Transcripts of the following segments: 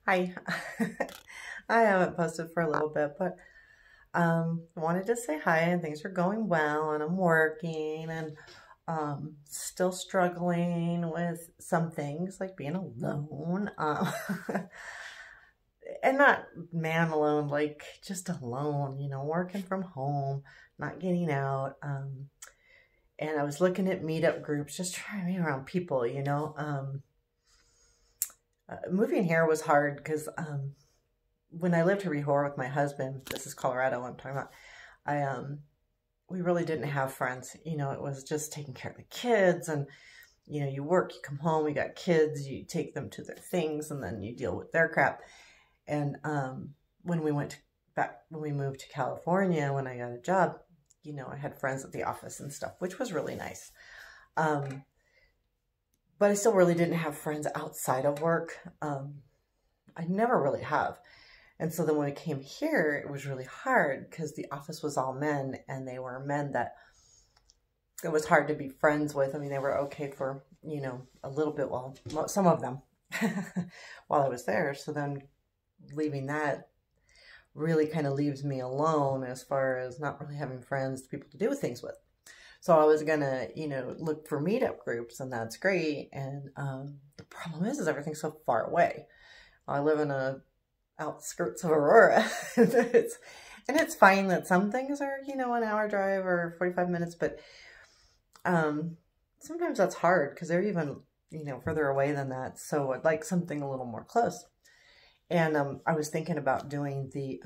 Hi. I haven't posted for a little bit, but wanted to say hi and things are going well and I'm working and still struggling with some things like being alone. And not man alone, like just alone, working from home, not getting out. And I was looking at meetup groups, just trying to be around people. Moving here was hard because when I lived here before with my husband, this is Colorado I'm talking about, we really didn't have friends. It was just taking care of the kids and, you work, you come home, you got kids, you take them to their things and then you deal with their crap. And when we moved to California, when I got a job, I had friends at the office and stuff, which was really nice. But I still really didn't have friends outside of work. I never really have. And so then when I came here, it was really hard because the office was all men and they were men that it was hard to be friends with. I mean, they were okay for, a little bit, well, some of them while I was there. So then leaving that really kind of leaves me alone as far as not really having friends, people to do things with. So I was gonna, look for meetup groups and that's great. And the problem is everything's so far away. I live in a outskirts of Aurora. and it's fine that some things are, an hour drive or 45 minutes, but sometimes that's hard because they're even, further away than that. So I'd like something a little more close. And I was thinking about doing the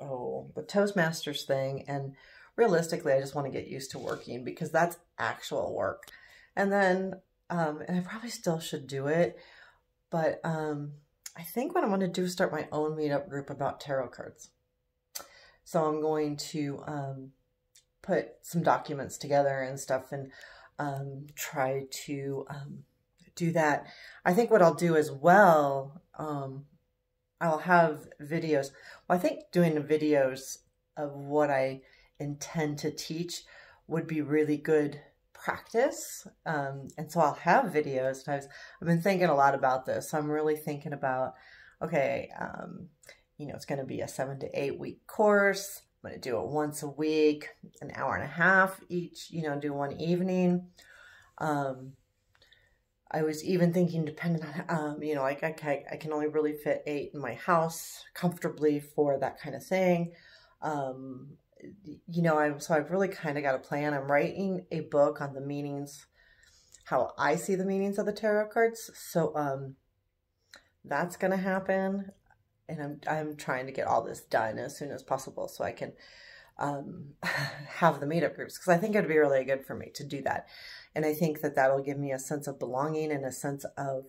Toastmasters thing. And realistically, I just want to get used to working because that's actual work. And then, and I probably still should do it, but I think what I'm going to do is start my own meetup group about tarot cards. So I'm going to put some documents together and stuff and try to do that. I think what I'll do as well, I'll have videos. Well, I think doing the videos of what I intend to teach would be really good practice. And so I'll have videos. And I've been thinking a lot about this. So I'm really thinking about, okay, it's going to be a 7 to 8 week course. I'm going to do it once a week, an hour and a half each, do one evening. I was even thinking, depending on, like I can only really fit 8 in my house comfortably for that kind of thing. So I've really kind of got a plan. I'm writing a book on the meanings, how I see the meanings of the tarot cards. So that's going to happen. And I'm trying to get all this done as soon as possible so I can have the meetup groups, because I think it'd be really good for me to do that. And I think that that'll give me a sense of belonging and a sense of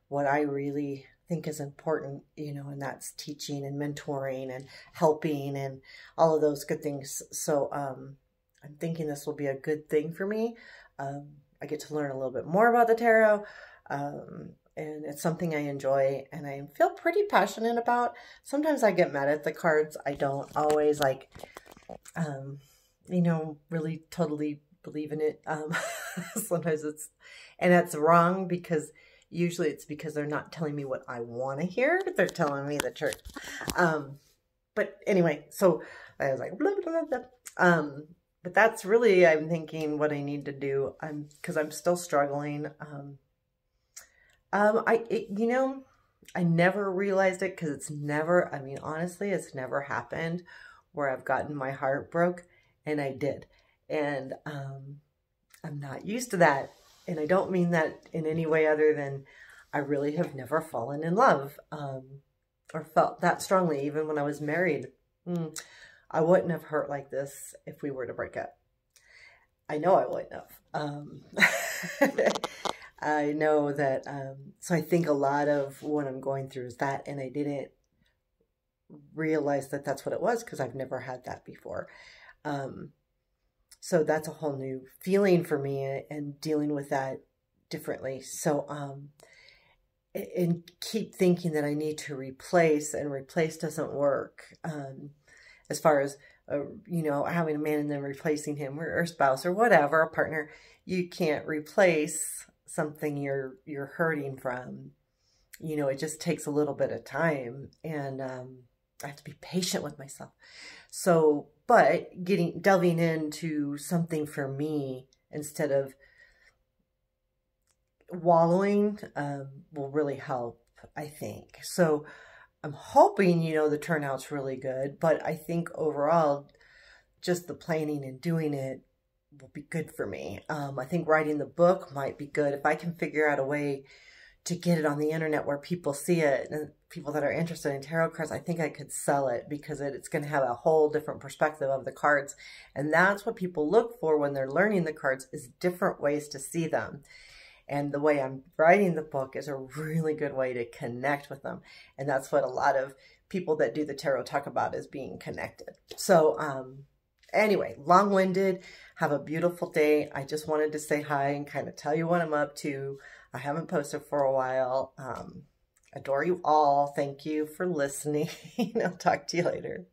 what I really think is important, and that's teaching and mentoring and helping and all of those good things. So I'm thinking this will be a good thing for me. I get to learn a little bit more about the tarot, and it's something I enjoy and I feel pretty passionate about. Sometimes I get mad at the cards. I don't always really totally believe in it. Sometimes that's wrong because usually it's because they're not telling me what I want to hear. They're telling me the truth. But anyway, so I was like, blah, blah, blah, blah. But that's really, I'm thinking what I need to do. Because I'm still struggling. I never realized it because honestly, it's never happened where I've gotten my heart broke, and I did. And I'm not used to that. And I don't mean that in any way other than I really have never fallen in love or felt that strongly. Even when I was married, I wouldn't have hurt like this if we were to break up. I know I wouldn't have. I know that, so I think a lot of what I'm going through is that, and I didn't realize that that's what it was because I've never had that before. So that's a whole new feeling for me and dealing with that differently. So, and keep thinking that I need to replace, and replace doesn't work. As far as, having a man and then replacing him or spouse or whatever, a partner, you can't replace something you're hurting from. you know, it just takes a little bit of time, and I have to be patient with myself. So, but delving into something for me instead of wallowing will really help, I think. So I'm hoping, you know, the turnout's really good, but I think overall, just the planning and doing it will be good for me. I think writing the book might be good if I can figure out a way to get it on the internet where people see it, and people that are interested in tarot cards. I think I could sell it because it's going to have a whole different perspective of the cards. And that's what people look for when they're learning the cards, is different ways to see them. And the way I'm writing the book is a really good way to connect with them. And that's what a lot of people that do the tarot talk about, is being connected. So anyway, long-winded. Have a beautiful day. I just wanted to say hi and kind of tell you what I'm up to. I haven't posted for a while. Adore you all. Thank you for listening. I'll talk to you later.